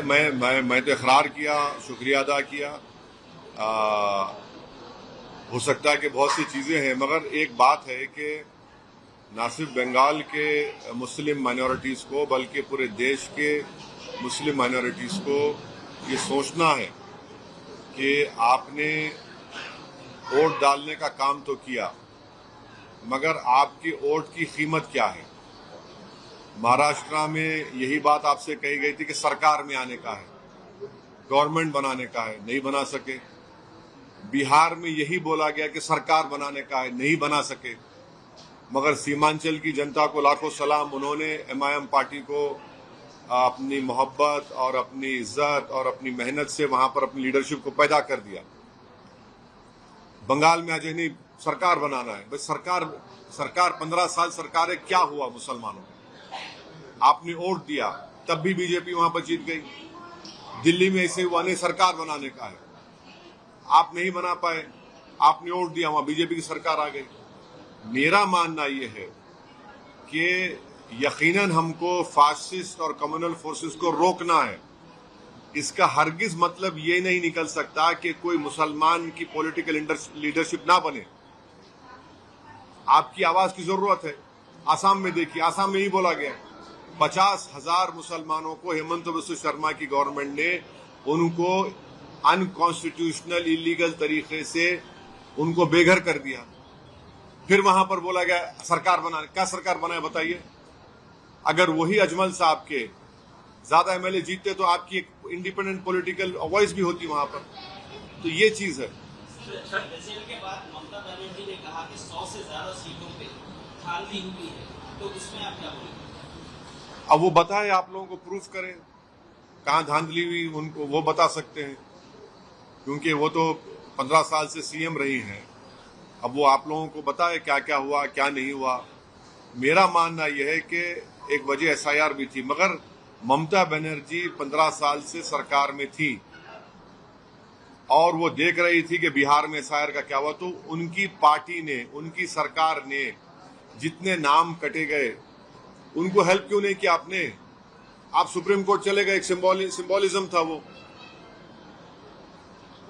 मैं तो इकरार किया, शुक्रिया अदा किया। हो सकता है कि बहुत सी चीज़ें हैं, मगर एक बात है कि ना सिर्फ बंगाल के मुस्लिम माइनॉरिटीज़ को बल्कि पूरे देश के मुस्लिम माइनॉरिटीज़ को ये सोचना है कि आपने वोट डालने का काम तो किया, मगर आपकी वोट की कीमत क्या है। महाराष्ट्र में यही बात आपसे कही गई थी कि सरकार में आने का है, गवर्नमेंट बनाने का है, नहीं बना सके। बिहार में यही बोला गया कि सरकार बनाने का है, नहीं बना सके। मगर सीमांचल की जनता को लाखों सलाम, उन्होंने एमआईएम पार्टी को अपनी मोहब्बत और अपनी इज्जत और अपनी मेहनत से वहां पर अपनी लीडरशिप को पैदा कर दिया। बंगाल में आज नहीं सरकार बनाना है, बस सरकार 15 साल सरकार है, क्या हुआ मुसलमानों को? आपने वोट दिया, तब भी बीजेपी वहां पर जीत गई। दिल्ली में ऐसे हुआ, नहीं सरकार बनाने का है, आप नहीं बना पाए, आपने वोट दिया, वहां बीजेपी की सरकार आ गई। मेरा मानना यह है कि यकीनन हमको फासिस्ट और कम्युनल फोर्सेस को रोकना है। इसका हरगिज मतलब ये नहीं निकल सकता कि कोई मुसलमान की पॉलिटिकल लीडरशिप ना बने। आपकी आवाज की जरूरत है। आसाम में देखिए, आसाम में ही बोला गया 50,000 मुसलमानों को हेमंत बिस्व शर्मा की गवर्नमेंट ने उनको अनकॉन्स्टिट्यूशनल इलीगल तरीके से उनको बेघर कर दिया। फिर वहां पर बोला गया सरकार बनाने, क्या सरकार बनाए बताइए? अगर वही अजमल साहब के ज्यादा एमएलए जीतते तो आपकी एक इंडिपेंडेंट पॉलिटिकल वॉइस भी होती वहां पर। तो ये चीज है। ब्राजील के बाद ममता बनर्जी ने कहा कि 100 से ज्यादा सीटों पे धांधली हुई है, तो इसमें आप क्या बोलेंगे? अब वो बताए, आप लोगों को प्रूफ करें कहां धांधली हुई, उनको वो बता सकते हैं, क्योंकि वो तो 15 साल से सीएम रही हैं। अब वो आप लोगों को बताए क्या क्या हुआ, क्या नहीं हुआ। मेरा मानना यह है कि एक वजह एसआईआर भी थी, मगर ममता बनर्जी 15 साल से सरकार में थी और वो देख रही थी कि बिहार में एसआईआर का क्या हुआ। तो उनकी पार्टी ने, उनकी सरकार ने जितने नाम कटे गए, उनको हेल्प क्यों नहीं किया आपने? आप सुप्रीम कोर्ट चले गए, एक सिंबोलिज्म था वो।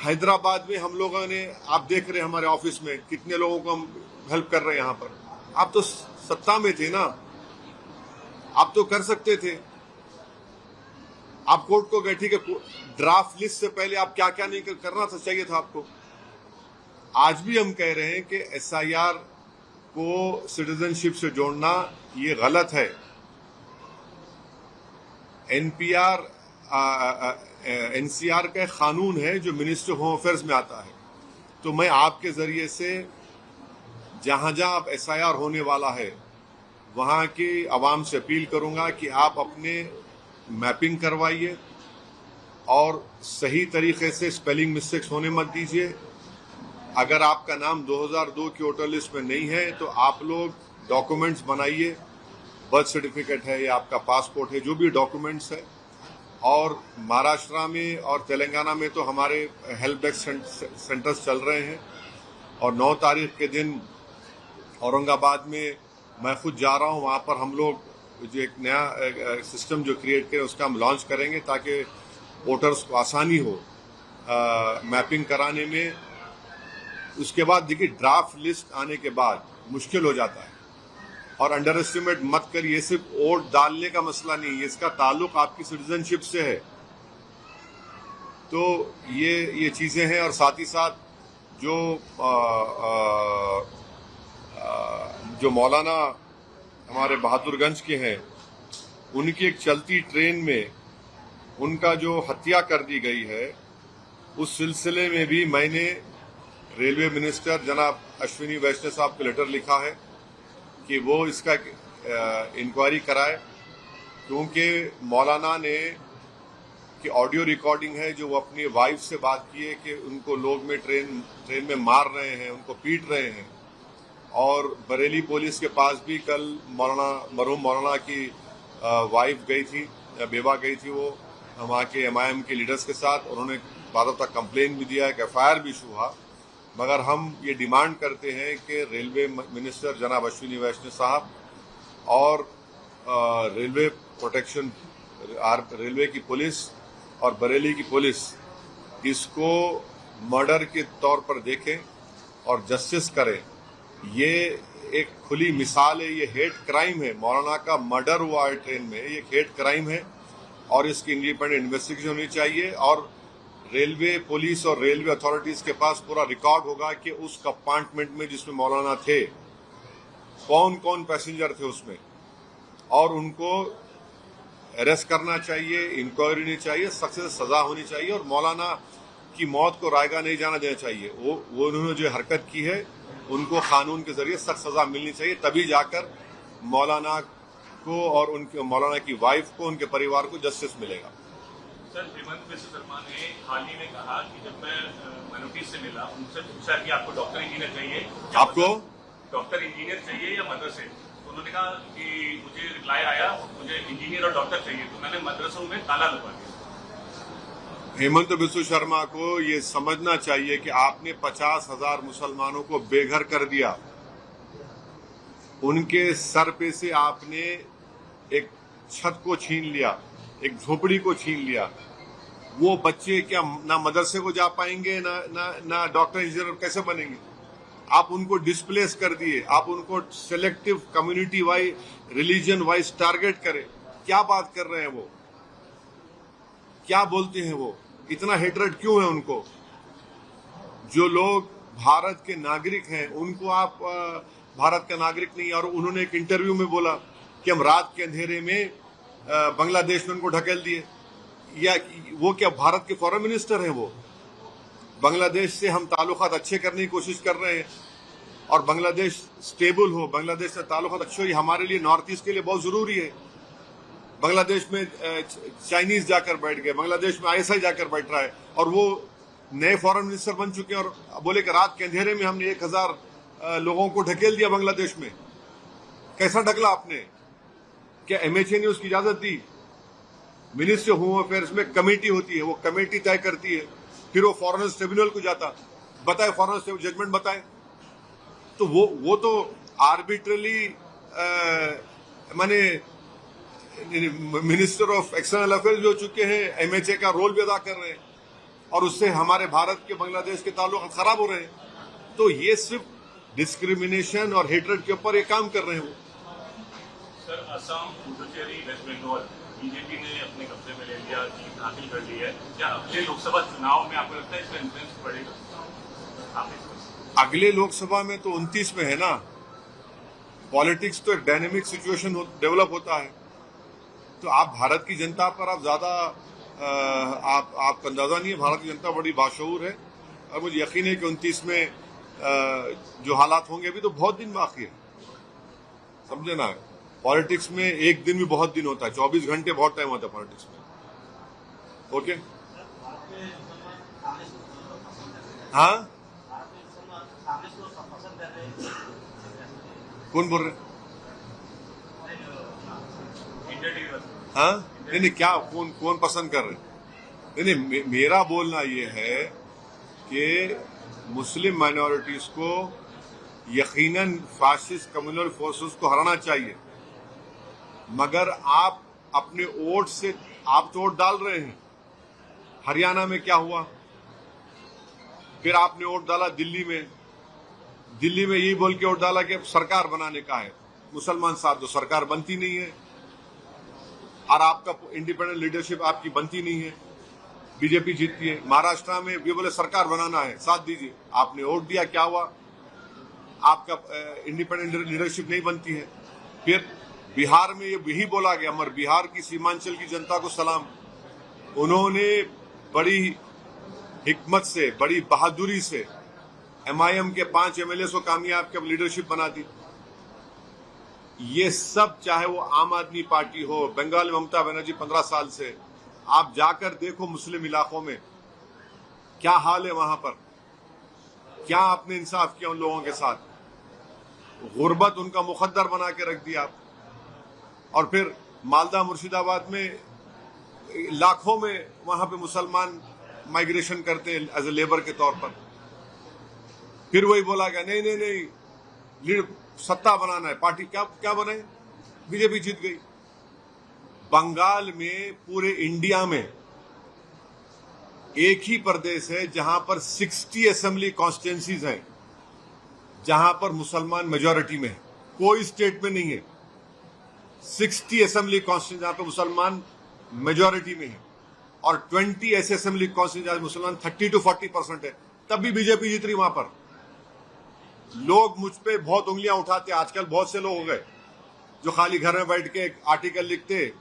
हैदराबाद में हम लोगों ने, आप देख रहे हैं हमारे ऑफिस में कितने लोगों को हम हेल्प कर रहे हैं यहां पर। आप तो सत्ता में थे ना, आप तो कर सकते थे। आप कोर्ट को गए, ठीक है, ड्राफ्ट लिस्ट से पहले आप क्या क्या नहीं करना था, चाहिए था आपको। आज भी हम कह रहे हैं कि एसआईआर को सिटीजनशिप से जोड़ना ये गलत है। एनसीआर का कानून है जो मिनिस्ट्री होम अफेयर्स में आता है। तो मैं आपके जरिए से जहां जहां अब एसआईआर होने वाला है वहां की आवाम से अपील करूंगा कि आप अपने मैपिंग करवाइए और सही तरीके से स्पेलिंग मिस्टेक्स होने मत दीजिए। अगर आपका नाम 2002 की वोटर लिस्ट में नहीं है तो आप लोग डॉक्यूमेंट्स बनाइए, बर्थ सर्टिफिकेट है या आपका पासपोर्ट है, जो भी डॉक्यूमेंट्स है। और महाराष्ट्र में और तेलंगाना में तो हमारे हेल्प डेस्क सेंटर्स चल रहे हैं और 9 तारीख के दिन औरंगाबाद में मैं खुद जा रहा हूं। वहां पर हम लोग जो एक नया सिस्टम जो क्रिएट करें उसका हम लॉन्च करेंगे ताकि वोटर्स को आसानी हो मैपिंग कराने में। उसके बाद देखिए, ड्राफ्ट लिस्ट आने के बाद मुश्किल हो जाता है। और अंडर एस्टिमेट मत करिए, सिर्फ वोट डालने का मसला नहीं है, इसका ताल्लुक आपकी सिटीजनशिप से है। तो ये चीजें हैं। और साथ ही साथ जो मौलाना हमारे बहादुरगंज के हैं, उनकी एक चलती ट्रेन में उनका जो हत्या कर दी गई है, उस सिलसिले में भी मैंने रेलवे मिनिस्टर जनाब अश्विनी वैष्णव साहब को लेटर लिखा है कि वो इसका इंक्वायरी कराए, क्योंकि मौलाना ने की ऑडियो रिकॉर्डिंग है जो वो अपनी वाइफ से बात की है कि उनको लोग में ट्रेन में मार रहे हैं, उनको पीट रहे हैं। और बरेली पुलिस के पास भी कल मरहूम मौलाना की वाइफ गई थी, बेवा गई थी, वो वहाँ के एमआईएम के लीडर्स के साथ। उन्होंने बाद तक कंप्लेन भी दिया, एक एफआईआर भी इशू हुआ। मगर हम ये डिमांड करते हैं कि रेलवे मिनिस्टर जनाब अश्विनी वैष्णव साहब और रेलवे प्रोटेक्शन, रेलवे की पुलिस और बरेली की पुलिस इसको मर्डर के तौर पर देखें और जस्टिस करें। ये एक खुली मिसाल है, ये हेट क्राइम है। मौलाना का मर्डर हुआ है ट्रेन में, ये हेट क्राइम है और इसकी इंडिपेंडेंट इन्वेस्टिगेशन होनी चाहिए। और रेलवे पुलिस और रेलवे अथॉरिटीज के पास पूरा रिकॉर्ड होगा कि उस कंपार्टमेंट में जिसमें मौलाना थे कौन कौन पैसेंजर थे उसमें, और उनको अरेस्ट करना चाहिए, इंक्वायरी नहीं चाहिए, सख्त से सजा होनी चाहिए और मौलाना की मौत को रायगा नहीं जाना देना चाहिए। वो उन्होंने जो हरकत की है उनको कानून के जरिए सख्त सजा मिलनी चाहिए, तभी जाकर मौलाना को और उनके मौलाना की वाइफ को, उनके परिवार को जस्टिस मिलेगा। सर, हेमंत बिस्व शर्मा ने हाल ही में कहा कि जब मैं माइनॉरिटी से मिला, उनसे पूछा कि आपको डॉक्टर इंजीनियर चाहिए, आपको डॉक्टर इंजीनियर चाहिए या मदरसे, तो उन्होंने कहा कि मुझे रिप्लाई आया मुझे इंजीनियर और डॉक्टर चाहिए, तो मैंने मदरसों में ताला लगवा दिया। हेमंत बिस्व शर्मा को ये समझना चाहिए कि आपने 50,000 मुसलमानों को बेघर कर दिया। उनके सर पे से आपने एक छत को छीन लिया, एक झोपड़ी को छीन लिया। वो बच्चे क्या ना मदरसे को जा पाएंगे, ना डॉक्टर इंजीनियर कैसे बनेंगे? आप उनको डिस्प्लेस कर दिए, आप उनको selective community wise, religion wise target करें। क्या बात कर रहे हैं वो? क्या बोलते हैं वो? इतना हेट्रेड क्यों है उनको? जो लोग भारत के नागरिक हैं उनको आप भारत का नागरिक नहीं। और उन्होंने एक इंटरव्यू में बोला कि हम रात के अंधेरे में बांग्लादेश में उनको ढकेल दिए। या वो क्या भारत के फॉरेन मिनिस्टर हैं? वो बांग्लादेश से हम ताल्लुकात अच्छे करने की कोशिश कर रहे हैं और बांग्लादेश स्टेबल हो, बांग्लादेश से ताल्लुकात अच्छे हो, ये हमारे लिए नॉर्थ ईस्ट के लिए बहुत जरूरी है। बांग्लादेश में चाइनीज जाकर बैठ गए, बांग्लादेश में आईएसआई जाकर बैठ रहा है और वो नए फॉरेन मिनिस्टर बन चुके हैं और बोले कि रात के अंधेरे में हमने 1000 लोगों को ढकेल दिया बांग्लादेश में। कैसा ढकला आपने? क्या एमएचए ने उसकी इजाजत दी? मिनिस्ट्री ऑफ होम अफेयर्स में कमेटी होती है, वो कमेटी तय करती है, फिर वो फॉरेनर्स ट्रिब्यूनल को जाता, बताए फॉरेनर्स जजमेंट बताए। तो वो तो आर्बिट्रली माने मिनिस्टर ऑफ एक्सटर्नल अफेयर्स भी हो चुके हैं, एमएचए का रोल भी अदा कर रहे हैं और उससे हमारे भारत के बांग्लादेश के ताल्लुक खराब हो रहे हैं। तो ये सिर्फ डिस्क्रिमिनेशन और हेट्रेड के ऊपर ये काम कर रहे हैं वो। सर, असम, पुडुचेरी, वेस्ट बंगाल बीजेपी ने अपने कब्जे में ले लिया, जीत हासिल कर ली है। क्या अगले लोकसभा चुनाव में आपको लगता है इसका इन्फ्लुएंस पड़ेगा? अगले लोकसभा में तो 29 में है ना। पॉलिटिक्स तो एक डायनेमिक सिचुएशन डेवलप होता है। तो आप भारत की जनता पर आप ज्यादा आपका अंदाजा नहीं है। भारत की जनता बड़ी बाशऊर है और मुझे यकीन है कि 29 में जो हालात होंगे, अभी तो बहुत दिन बाकी है, समझे ना। पॉलिटिक्स में एक दिन भी बहुत दिन होता है, 24 घंटे बहुत टाइम होता है पॉलिटिक्स में। ओके, हाँ, कौन बोल रहे? हाँ, नहीं, क्या कौन पसंद कर रहे? नहीं, मेरा बोलना ये है कि मुस्लिम माइनॉरिटीज को यकीनन फासिस्ट कम्युनल फोर्सेस को हराना चाहिए, मगर आप अपने वोट से आप तो वोट डाल रहे हैं। हरियाणा में क्या हुआ? फिर आपने वोट डाला दिल्ली में यही बोल के वोट डाला कि सरकार बनाने का है। मुसलमान साहब, तो सरकार बनती नहीं है और आपका इंडिपेंडेंट लीडरशिप आपकी बनती नहीं है, बीजेपी जीतती है। महाराष्ट्र में ये बोले सरकार बनाना है, साथ दीजिए, आपने वोट दिया, क्या हुआ? आपका इंडिपेंडेंट लीडरशिप नहीं बनती है। फिर बिहार में ये यही बोला गया, मगर बिहार की सीमांचल की जनता को सलाम, उन्होंने बड़ी हिकमत से, बड़ी बहादुरी से एमआईएम के 5 एमएलए को कामयाब के लीडरशिप बना दी। ये सब, चाहे वो आम आदमी पार्टी हो, बंगाल में ममता बनर्जी 15 साल से, आप जाकर देखो मुस्लिम इलाकों में क्या हाल है वहां पर। क्या आपने इंसाफ किया उन लोगों के साथ? गुर्बत उनका मुकद्दर बना के रख दिया आप। और फिर मालदा मुर्शिदाबाद में लाखों में वहां पे मुसलमान माइग्रेशन करते हैं एज ए लेबर के तौर पर। फिर वही बोला गया नहीं, सत्ता बनाना है, पार्टी क्या बनाए? बीजेपी जीत गई। बंगाल में, पूरे इंडिया में एक ही प्रदेश है जहां पर 60 असेंबली कॉन्स्टिट्यूंसीज हैं जहां पर मुसलमान मेजॉरिटी में है, कोई स्टेट में नहीं है। 60 असेंबली कॉन्स्टिट्यूंसी जहां पर मुसलमान मेजॉरिटी में है और 20 ऐसे असेंबली कॉन्स्टिट्यूंसी जहां मुसलमान 30 to 40% है, तब भी बीजेपी जीत रही वहां पर। लोग मुझ पे बहुत उंगलियां उठाते, आजकल बहुत से लोग हो गए जो खाली घर में बैठ के आर्टिकल लिखते,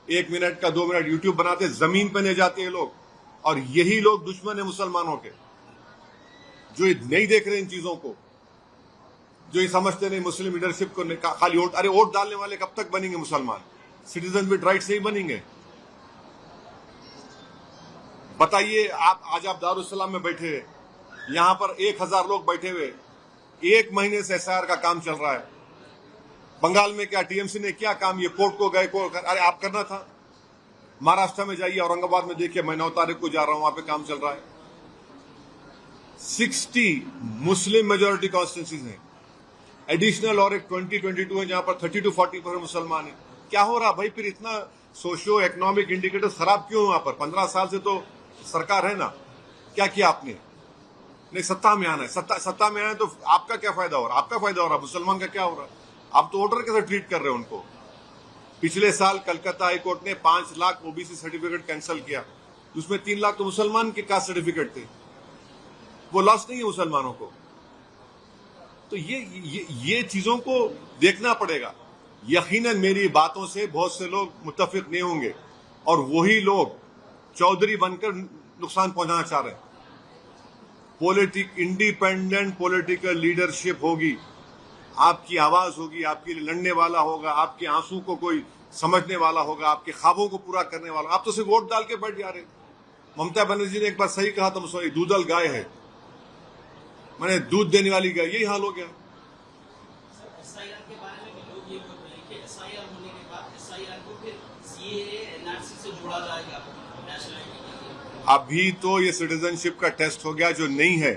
1 मिनट का 2 मिनट यूट्यूब बनाते, जमीन पे ले जाते हैं लोग। और यही लोग दुश्मन है मुसलमानों के, जो नहीं देख रहे इन चीजों को, जो ये समझते नहीं मुस्लिम लीडरशिप को खाली वोट। अरे वोट डालने वाले कब तक बनेंगे मुसलमान? सिटीजन विद राइट्स नहीं बनेंगे। बताइए, आज आप दारुस्सलाम में बैठे हैं, यहां पर 1000 लोग बैठे हुए, 1 महीने से एसआईआर का काम चल रहा है। बंगाल में क्या टीएमसी ने क्या काम, ये कोर्ट को गए, अरे आप करना था। महाराष्ट्र में जाइए, औरंगाबाद में देखिए, मैं 9 तारीख को जा रहा हूं, वहां पे काम चल रहा है। 60 मुस्लिम मेजोरिटी कॉन्स्टिट्यूंसीज हैं, एडिशनल और एक 2022 है जहां पर 30 to 40% मुसलमान है। क्या हो रहा भाई? फिर इतना सोशियो इकोनॉमिक इंडिकेटर्स खराब क्यों वहां पर? 15 साल से तो सरकार है ना, क्या किया आपने? नहीं, सत्ता में आना है, सत्ता में आना है तो आपका क्या फायदा हो रहा? आपका फायदा हो रहा, मुसलमान का क्या हो रहा? आप तो वोटर कैसे ट्रीट कर रहे हो उनको? पिछले साल कलकत्ता हाईकोर्ट ने 5 लाख ओबीसी सर्टिफिकेट कैंसिल किया, उसमें 3 लाख तो मुसलमान के कास्ट सर्टिफिकेट थे। वो लॉस नहीं है मुसलमानों को। तो ये चीजों को देखना पड़ेगा। यकीनन मेरी बातों से बहुत से लोग मुत्तफिक नहीं होंगे और वही लोग चौधरी बनकर नुकसान पहुंचाना चाह रहे हैं। इंडिपेंडेंट पॉलिटिकल लीडरशिप होगी, आपकी आवाज होगी, आपके लिए लड़ने वाला होगा, आपके आंसू को कोई समझने वाला होगा, आपके ख्वाबों को पूरा करने वाला। आप तो सिर्फ वोट डाल के बैठ जा रहे। ममता बनर्जी ने एक बार सही कहा था, मुझे दूधल गाय है, मैंने दूध देने वाली गाय, यही हाल हो गया। एसआईआर के बारे में भी लोग ये बोल रहे हैं कि एसआईआर होने के बाद एसआईआर को फिर सीएए एनआरसी से जोड़ा जाएगा नेशनलिटी। अभी तो ये सिटीजनशिप का टेस्ट हो गया जो नहीं है।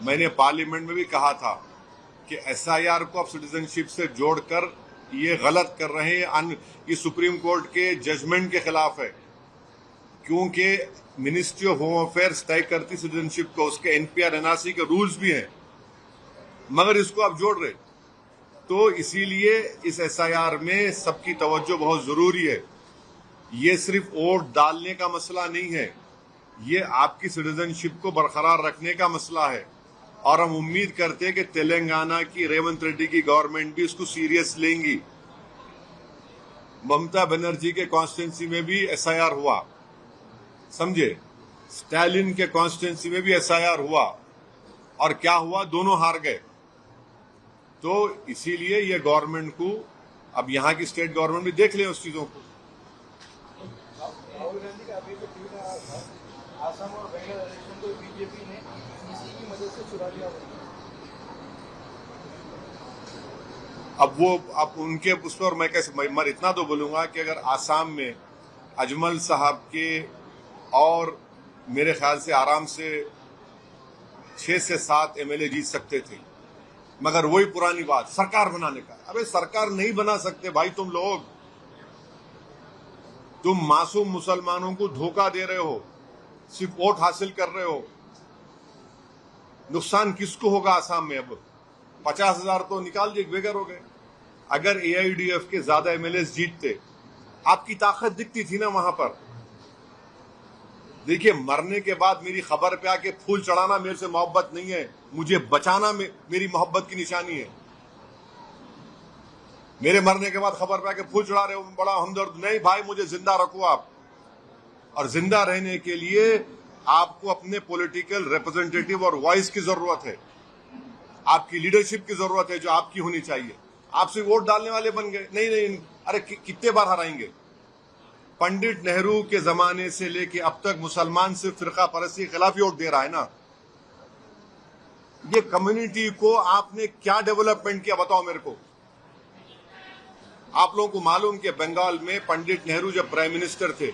मैंने पार्लियामेंट में भी कहा था कि एसआईआर को आप सिटीजनशिप से जोड़कर ये गलत कर रहे हैं। ये सुप्रीम कोर्ट के जजमेंट के खिलाफ है, क्योंकि मिनिस्ट्री ऑफ होम अफेयर्स तय करती सिटीजनशिप को, उसके एनपीआर एनआरसी के रूल्स भी हैं, मगर इसको आप जोड़ रहे। तो इसीलिए इस एसआईआर में सबकी तवज्जो बहुत जरूरी है। ये सिर्फ वोट डालने का मसला नहीं है, ये आपकी सिटीजनशिप को बरकरार रखने का मसला है। और हम उम्मीद करते हैं कि तेलंगाना की रेवंत रेड्डी की गवर्नमेंट भी इसको सीरियस लेंगी। ममता बनर्जी के कॉन्स्टिट्यूंसी में भी एसआईआर हुआ, समझे, स्टालिन के कॉन्स्टिट्यूंसी में भी एसआईआर हुआ, और क्या हुआ? दोनों हार गए। तो इसीलिए ये गवर्नमेंट को, अब यहाँ की स्टेट गवर्नमेंट भी देख ले उस चीजों को। राहुल गांधी का अभी ट्वीट आया था, आसाम और बंगाल इलेक्शन को बीजेपी ने इसी की मदद से चुरा लिया। अब उनके उस पर मैं कैसे, मैं इतना तो बोलूंगा कि अगर आसाम में अजमल साहब के और मेरे ख्याल से आराम से 6 से 7 एमएलए जीत सकते थे, मगर वही पुरानी बात सरकार बनाने का। अबे सरकार नहीं बना सकते भाई तुम लोग, तुम मासूम मुसलमानों को धोखा दे रहे हो, सिर्फ वोट हासिल कर रहे हो। नुकसान किसको होगा आसाम में? अब 50,000 तो निकाल दिए, बेघर हो गए। अगर एआईयूडीएफ के ज्यादा एमएलए जीतते, आपकी ताकत दिखती थी ना वहां पर। देखिए, मरने के बाद मेरी खबर पे आके फूल चढ़ाना मेरे से मोहब्बत नहीं है, मुझे बचाना मेरी मोहब्बत की निशानी है। मेरे मरने के बाद खबर पे आके फूल चढ़ा रहे हो, बड़ा हमदर्द। नहीं भाई, मुझे जिंदा रखो आप। और जिंदा रहने के लिए आपको अपने पॉलिटिकल रिप्रेजेंटेटिव और वॉइस की जरूरत है, आपकी लीडरशिप की जरूरत है जो आपकी होनी चाहिए। आप सिर्फ वोट डालने वाले बन गए। नहीं, अरे कितने बार हराएंगे? पंडित नेहरू के जमाने से लेके अब तक मुसलमान सिर्फ फिरका परस्ती के खिलाफ ही वोट दे रहा है ना। ये कम्युनिटी को आपने क्या डेवलपमेंट किया बताओ मेरे को। आप लोगों को मालूम कि बंगाल में पंडित नेहरू जब प्राइम मिनिस्टर थे,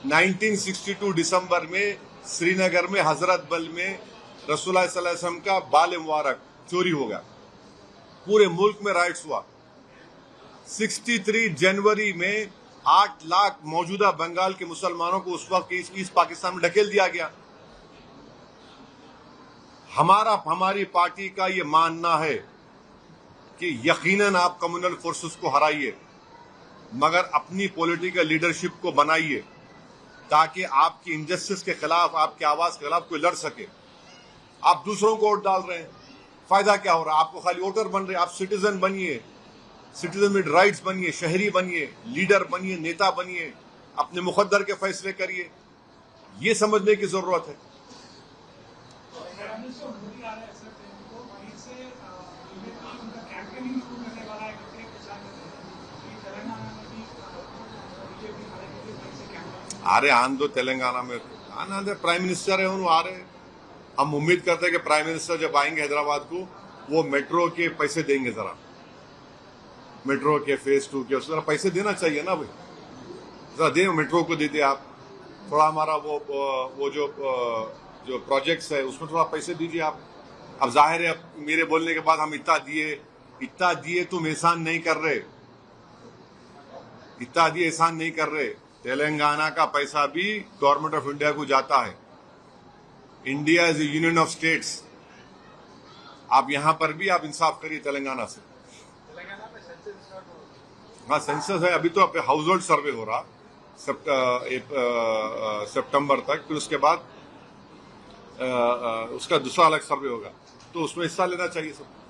1962 दिसंबर में श्रीनगर में हजरत बल में रसूलुल्लाह सल्लल्लाहु अलैहि वसल्लम का बाल मुबारक चोरी हो गया, पूरे मुल्क में राइट्स हुआ। 63 जनवरी में 8 लाख मौजूदा बंगाल के मुसलमानों को उस वक्त ईस्ट पाकिस्तान में ढकेल दिया गया। हमारी पार्टी का ये मानना है कि यकीनन आप कम्युनल फोर्सेस को हराइए, मगर अपनी पॉलिटिकल लीडरशिप को बनाइए ताकि आपकी इनजस्टिस के खिलाफ, आपकी आवाज के खिलाफ कोई लड़ सके। आप दूसरों को वोट डाल रहे हैं, फायदा क्या हो रहा है? आपको खाली वोटर बन रहे हैं। आप सिटीजन बनिए, सिटीजन विद राइट्स बनिए, शहरी बनिए, लीडर बनिए, नेता बनिए, अपने मुकद्दर के फैसले करिए। ये समझने की जरूरत है। आ रहे आन दो, तेलंगाना में आना दे, प्राइम मिनिस्टर है उन्होंने आ रहे। हम उम्मीद करते हैं कि प्राइम मिनिस्टर जब आएंगे हैदराबाद को, वो मेट्रो के पैसे देंगे। जरा मेट्रो के फेज 2 के जरा पैसे देना चाहिए ना भाई, जरा दे, मेट्रो को दे दे आप। थोड़ा हमारा वो जो प्रोजेक्ट्स है उसमें थोड़ा पैसे दीजिए आप। अब जाहिर है, अब मेरे बोलने के बाद हम इतना दिए तुम एहसान नहीं कर रहे, इतना दिए एहसान नहीं कर रहे। तेलंगाना का पैसा भी गवर्नमेंट ऑफ इंडिया को जाता है। India is A union of states. आप यहां पर भी आप इंसाफ करिए तेलंगाना से। हाँ, सेंसस है, अभी तो हाउस होल्ड सर्वे हो रहा सितंबर तक, फिर उसके बाद उसका दूसरा अलग सर्वे होगा, तो उसमें हिस्सा लेना चाहिए सब।